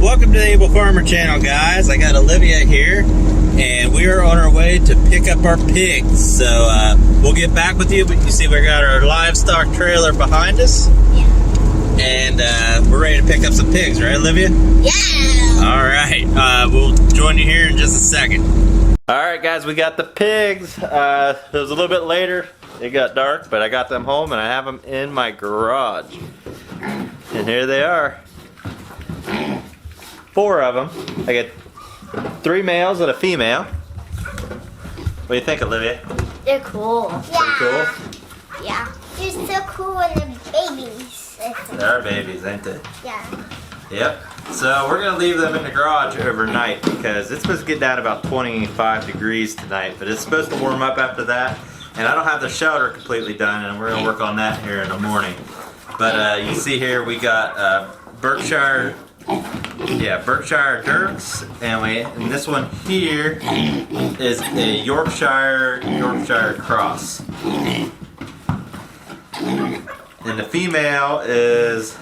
Welcome to the Able Farmer channel, guys. I got Olivia here, and we are on our way to pick up our pigs. So we'll get back with you, but you see we got our livestock trailer behind us. Yeah. And we're ready to pick up some pigs, right, Olivia? Yeah. All right. We'll join you here in just a second. All right, guys, we got the pigs. It was a little bit later. It got dark, but I got them home, and I have them in my garage. And here they are. 4 of them. I get 3 males and a female. What do you think, Olivia? They're cool. Pretty cool? Yeah. They're so cool when they're babies. They are babies, ain't they? Yeah. Yep. So we're gonna leave them in the garage overnight because it's supposed to get down about 25 degrees tonight, but it's supposed to warm up after that. And I don't have the shelter completely done, and we're gonna work on that here in the morning. But you see here we got Berkshire Dirks, and this one here is a Yorkshire Cross. And the female is,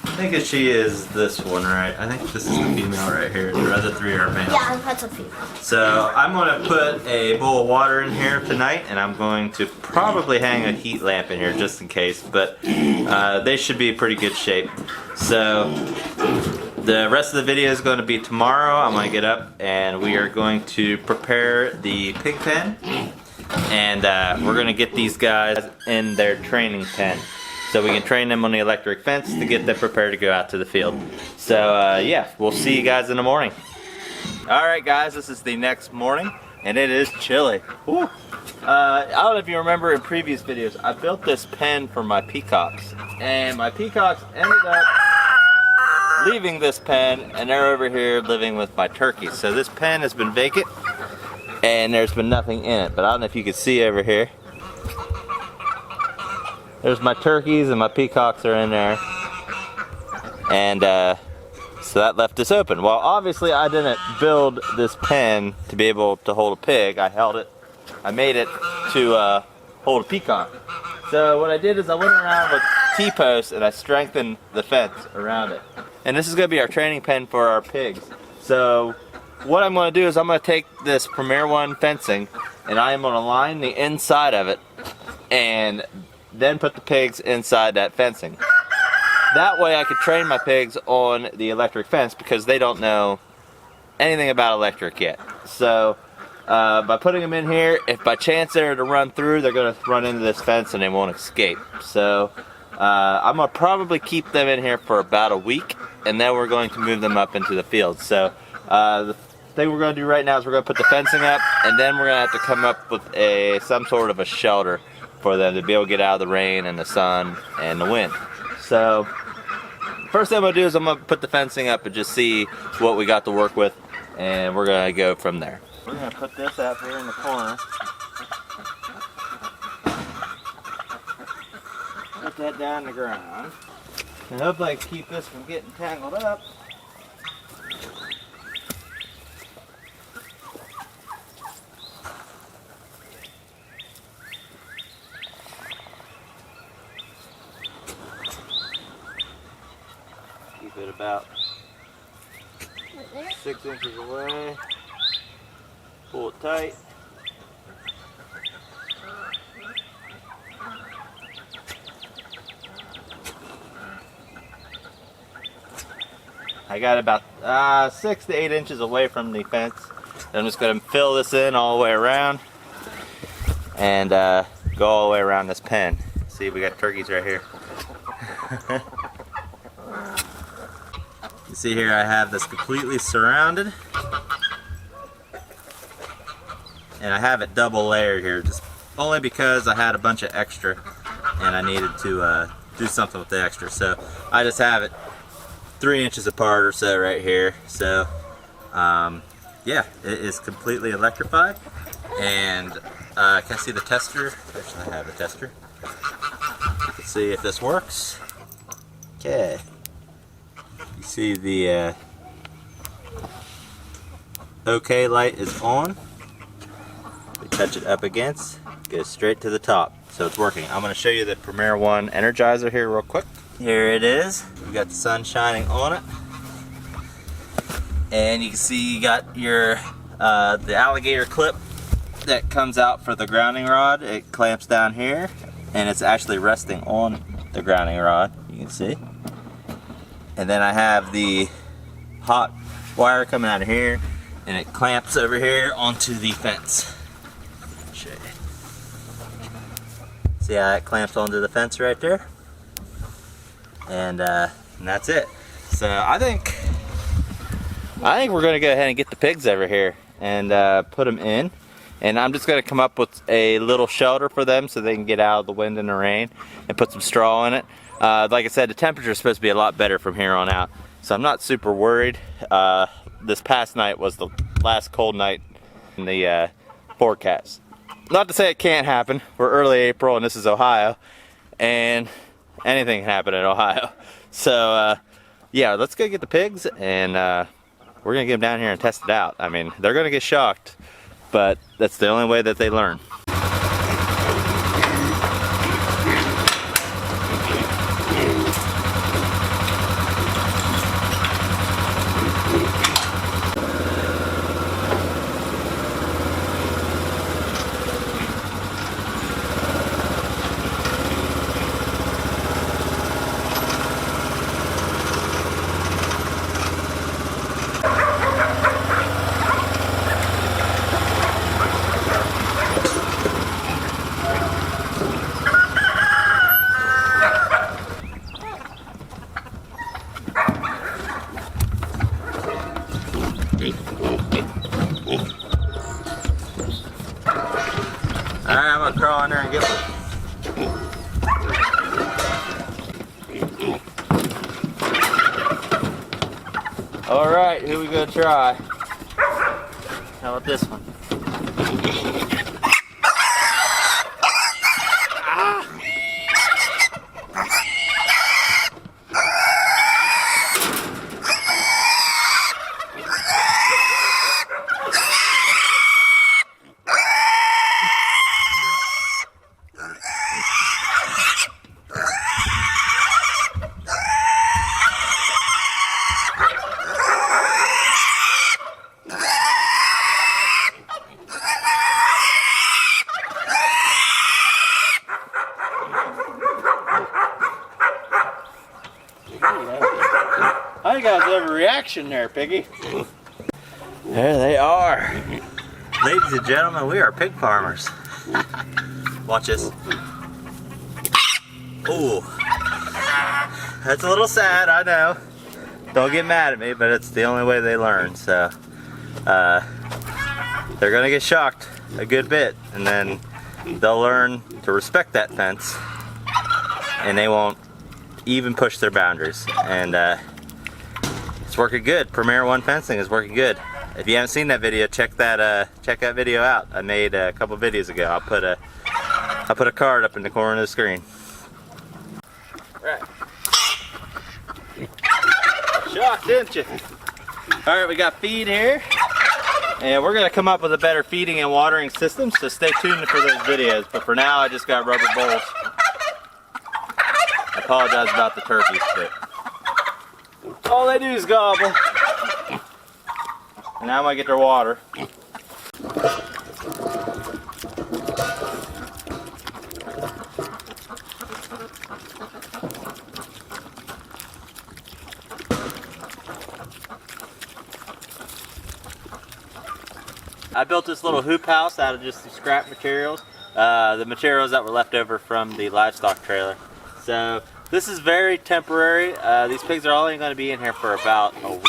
I think she is this one, right? I think this is the female right here. The other 3 are males. Yeah, that's a female. So I'm going to put a bowl of water in here tonight, and I'm going to probably hang a heat lamp in here just in case, but they should be in pretty good shape. So the rest of the video is going to be tomorrow. I'm going to get up and we are going to prepare the pig pen, and we're going to get these guys in their training pen so we can train them on the electric fence to get them prepared to go out to the field. So yeah, we'll see you guys in the morning. Alright guys, this is the next morning and it is chilly. Woo. I don't know if you remember in previous videos, I built this pen for my peacocks, and my peacocks ended up leaving this pen and they're over here living with my turkeys. So this pen has been vacant and there's been nothing in it, but I don't know if you can see over here. There's my turkeys and my peacocks are in there, and so that left us open. Well, obviously I didn't build this pen to be able to hold a pig. I made it to hold a peacock. So what I did is I went around with T-posts and I strengthened the fence around it. And this is going to be our training pen for our pigs. So what I'm going to do is I'm going to take this Premier One fencing and I am going to line the inside of it and then put the pigs inside that fencing. That way I could train my pigs on the electric fence because they don't know anything about electric yet. So by putting them in here, if by chance they're to run through, they're going to run into this fence and they won't escape. So I'm going to probably keep them in here for about a week, and then we're going to move them up into the field. So the thing we're going to do right now is we're going to put the fencing up, and then we're going to have to come up with some sort of a shelter for them to be able to get out of the rain and the sun and the wind. So first thing I'm going to do is I'm going to put the fencing up and just see what we got to work with, and we're going to go from there. We're going to put this out here in the corner. Put that down the ground. And hopefully I can keep this from getting tangled up. Keep it about 6 inches away. Pull it tight. I got about 6 to 8 inches away from the fence. I'm just going to fill this in all the way around and go all the way around this pen. See, we got turkeys right here. You see here I have this completely surrounded, and I have it double layered here just only because I had a bunch of extra and I needed to do something with the extra. So I just have it 3 inches apart or so right here. So yeah, it is completely electrified, and can I see the tester? Actually, I have the tester. Let's see if this works. Okay, you see the OK light is on. We touch it up against, goes straight to the top. So it's working. I'm going to show you the Premier One Energizer here real quick. Here it is. We got the sun shining on it. And you can see you got your the alligator clip that comes out for the grounding rod. It clamps down here, and it's actually resting on the grounding rod, you can see. And then I have the hot wire coming out of here, and it clamps over here onto the fence. Show you. See how it clamps onto the fence right there? And that's it. So I think we're gonna go ahead and get the pigs over here and put them in. And I'm just gonna come up with a little shelter for them so they can get out of the wind and the rain, and put some straw in it. Like I said, the temperature is supposed to be a lot better from here on out, so I'm not super worried. This past night was the last cold night in the forecast. Not to say it can't happen. We're early April and this is Ohio, and anything can happen in Ohio. So yeah, let's go get the pigs, and we're gonna get them down here and test it out. I mean, they're gonna get shocked, but that's the only way that they learn. Alright, I'm gonna crawl in there and get one. Alright, who we gonna try? How about this one? I think I was overreaction there, Piggy. There they are. Ladies and gentlemen, we are pig farmers. Watch this. Ooh. That's a little sad, I know. Don't get mad at me, but it's the only way they learn. So, they're gonna get shocked a good bit, and then they'll learn to respect that fence, and they won't even push their boundaries. And it's working good. Premier One fencing is working good. If you haven't seen that video, check that video out. I made a couple videos ago. I'll put a card up in the corner of the screen. Right. Shocked, didn't you? All right, we got feed here, and we're gonna come up with a better feeding and watering system. So stay tuned for those videos. But for now, I just got rubber bowls. I apologize about the turkeys, but all they do is gobble. And now I'm gonna get their water. I built this little hoop house out of just some scrap materials. The materials that were left over from the livestock trailer. So this is very temporary. These pigs are only going to be in here for about a week,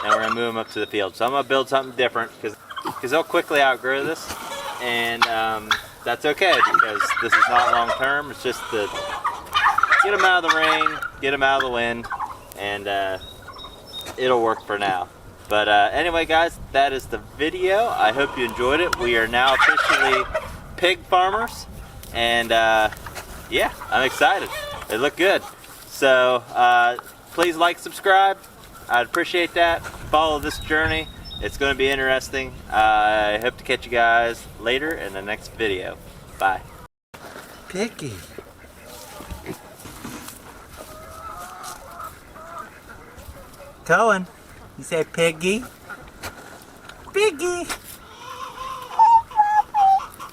and we're going to move them up to the field. So I'm going to build something different because they'll quickly outgrow this, and that's okay because this is not long term. It's just to get them out of the rain, get them out of the wind, and it'll work for now. But anyway, guys, that is the video. I hope you enjoyed it. We are now officially pig farmers, and yeah, I'm excited. They look good. So please like, subscribe. I'd appreciate that. Follow this journey. It's going to be interesting. I hope to catch you guys later in the next video. Bye. Piggy. Cohen. You say piggy? Piggy.